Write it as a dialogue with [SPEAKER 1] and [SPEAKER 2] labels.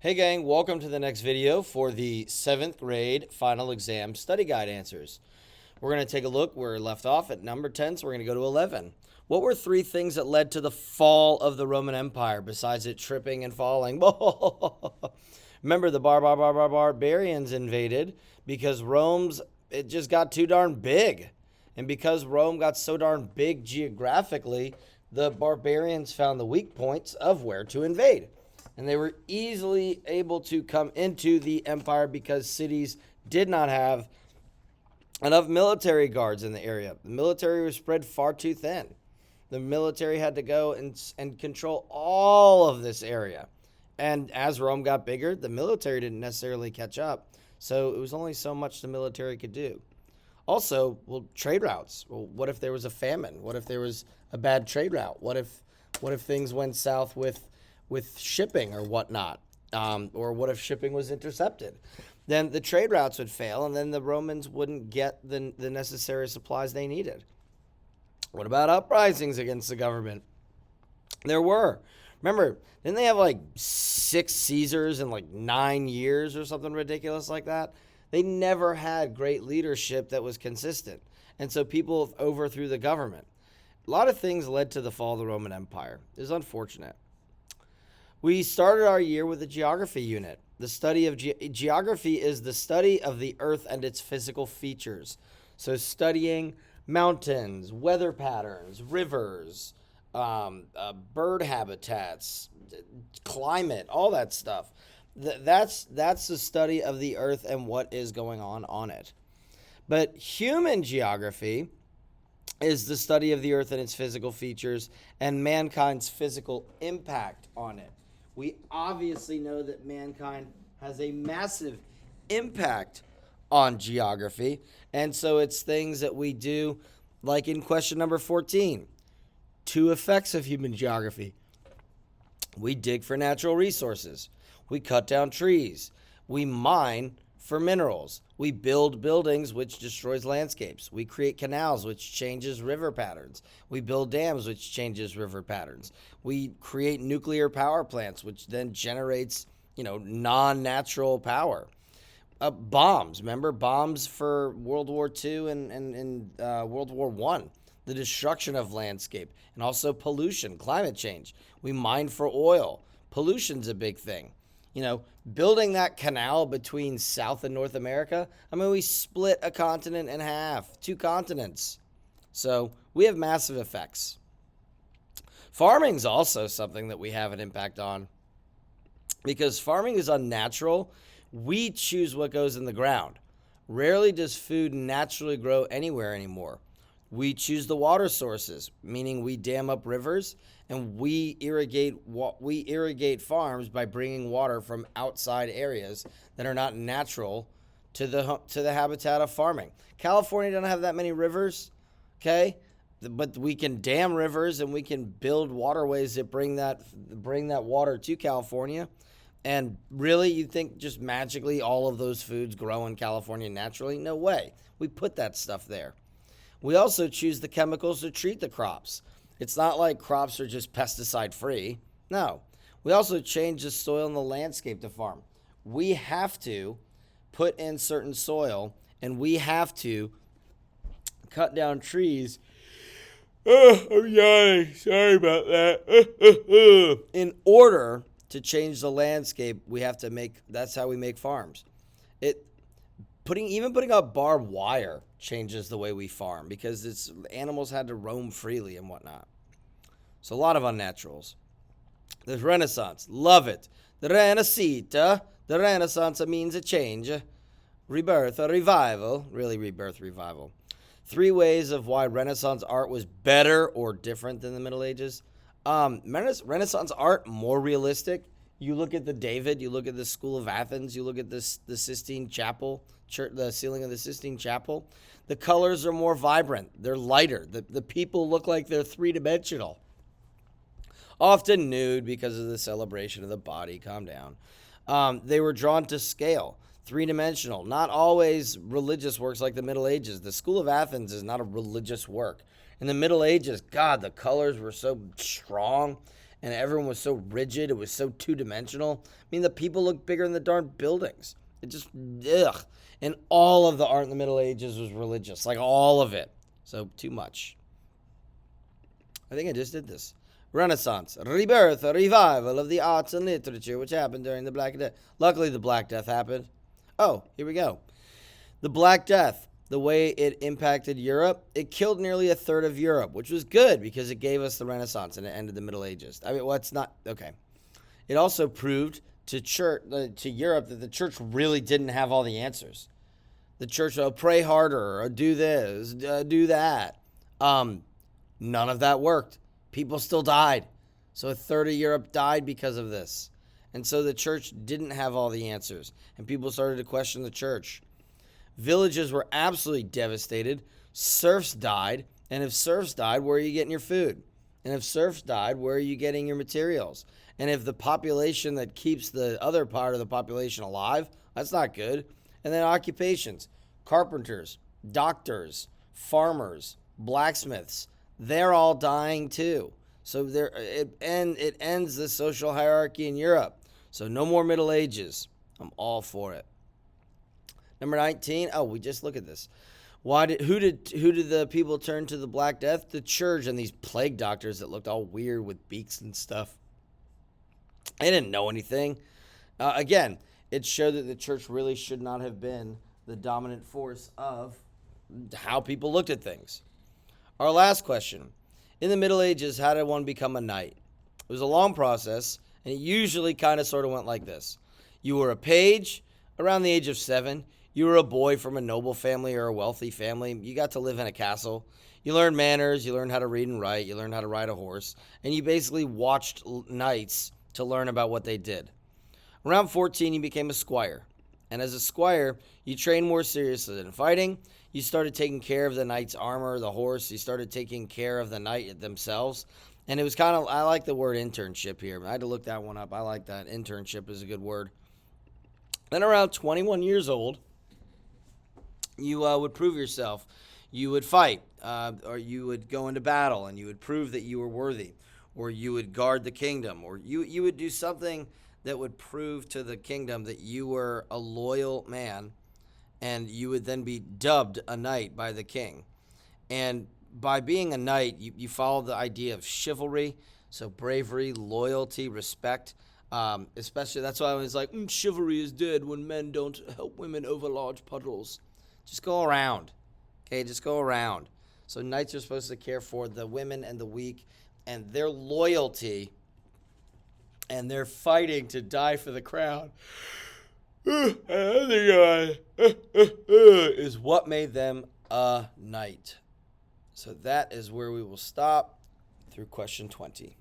[SPEAKER 1] Hey gang, welcome to the next video for the 7th grade final exam study guide answers. We're going to take a look where we left off at number 10, so we're going to go to 11. What were 3 things that led to the fall of the Roman Empire besides it tripping and falling? Remember the barbarians invaded because it just got too darn big. And because Rome got so darn big geographically, the barbarians found the weak points of where to invade. And they were easily able to come into the empire because cities did not have enough military guards in the area. The military was spread far too thin. The military had to go and control all of this area. And as Rome got bigger, the military didn't necessarily catch up. So it was only so much the military could do. Also, trade routes. Well, what if there was a famine? What if there was a bad trade route? What if things went south with shipping or whatnot? Or what if shipping was intercepted? Then the trade routes would fail, and then the Romans wouldn't get the necessary supplies they needed. What about uprisings against the government? There were. Remember, didn't they have like 6 Caesars in like 9 years or something ridiculous like that? They never had great leadership that was consistent. And so people overthrew the government. A lot of things led to the fall of the Roman Empire. It was unfortunate. We started our year with a geography unit. The study of geography is the study of the earth and its physical features. So studying mountains, weather patterns, rivers, bird habitats, climate, all that stuff. That's the study of the earth and what is going on it. But human geography is the study of the earth and its physical features and mankind's physical impact on it. We obviously know that mankind has a massive impact on geography, and so it's things that we do, like in question number 14, 2 effects of human geography. We dig for natural resources. We cut down trees. We mine for minerals. We build buildings, which destroys landscapes. We create canals, which changes river patterns. We build dams, which changes river patterns. We create nuclear power plants, which then generates, non-natural power. Bombs, remember bombs for World War II and World War I. The destruction of landscape and also pollution, climate change. We mine for oil. Pollution's a big thing. Building that canal between South and North America, we split a continent in half, 2 continents. So we have massive effects. Farming's also something that we have an impact on because farming is unnatural. We choose what goes in the ground. Rarely does food naturally grow anywhere anymore. We choose the water sources, meaning we dam up rivers and we irrigate farms by bringing water from outside areas that are not natural to the habitat of farming. California doesn't have that many rivers, okay? But we can dam rivers and we can build waterways that bring that water to California. And really, you think just magically all of those foods grow in California naturally? No way. We put that stuff there. We also choose the chemicals to treat the crops. It's not like crops are just pesticide free. No. We also change the soil and the landscape to farm. We have to put in certain soil and we have to cut down trees. I'm yawning. Sorry about that. In order to change the landscape, that's how we make farms. Putting up barbed wire changes the way we farm because animals had to roam freely and whatnot. So a lot of unnaturals. The Renaissance, love it. The Renaissance means a change, rebirth, a revival, really rebirth, revival. 3 ways of why Renaissance art was better or different than the Middle Ages. Renaissance art, more realistic. You look at the David, you look at the School of Athens, you look at the Sistine Chapel, the ceiling of the Sistine Chapel. The colors are more vibrant. They're lighter. The people look like they're 3-dimensional. Often nude because of the celebration of the body. Calm down. They were drawn to scale. 3-dimensional. Not always religious works like the Middle Ages. The School of Athens is not a religious work. In the Middle Ages, God, the colors were so strong. and everyone was so rigid. It was so two-dimensional. I mean, the people looked bigger than the darn buildings. It just, ugh. And all of the art in the Middle Ages was religious, like all of it. So too much. I think I just did this. Renaissance, rebirth, a revival of the arts and literature, which happened during the Black Death. Luckily, the Black Death happened. Oh, here we go. The Black Death, the way it impacted Europe, it killed nearly a third of Europe, which was good because it gave us the Renaissance and it ended the Middle Ages. I mean, well, it's not, okay. It also proved to Europe that the church really didn't have all the answers. The church, pray harder, or do this, do that. None of that worked. People still died. So a third of Europe died because of this. And so the church didn't have all the answers. And people started to question the church. Villages were absolutely devastated. Serfs died. And if serfs died, where are you getting your food? And if serfs died, where are you getting your materials? And if the population that keeps the other part of the population alive, that's not good. And then occupations, carpenters, doctors, farmers, blacksmiths, they're all dying too. So it ends the social hierarchy in Europe. So no more Middle Ages. I'm all for it. Number 19. Oh, we just look at this. Who did the people turn to the Black Death? The church and these plague doctors that looked all weird with beaks and stuff. They didn't know anything. Again, it showed that the church really should not have been the dominant force of how people looked at things. Our last question. In the Middle Ages, how did one become a knight? It was a long process, and it usually kind of sort of went like this. You were a page around the age of 7. You were a boy from a noble family or a wealthy family. You got to live in a castle. You learned manners. You learned how to read and write. You learned how to ride a horse. And you basically watched knights to learn about what they did. Around 14, you became a squire. And as a squire, you trained more seriously in fighting. You started taking care of the knight's armor, the horse. You started taking care of the knight themselves. And it was kind of, I like the word internship here. I had to look that one up. I like that. Internship is a good word. Then around 21 years old, you would prove yourself. You would fight, or you would go into battle, and you would prove that you were worthy, or you would guard the kingdom, or you would do something that would prove to the kingdom that you were a loyal man, and you would then be dubbed a knight by the king. And by being a knight, you follow the idea of chivalry, so bravery, loyalty, respect. Especially, that's why I was like, chivalry is dead when men don't help women over large puddles. Just go around. Okay, just go around. So knights are supposed to care for the women and the weak, and their loyalty and their fighting to die for the crown is what made them a knight. So that is where we will stop through question 20.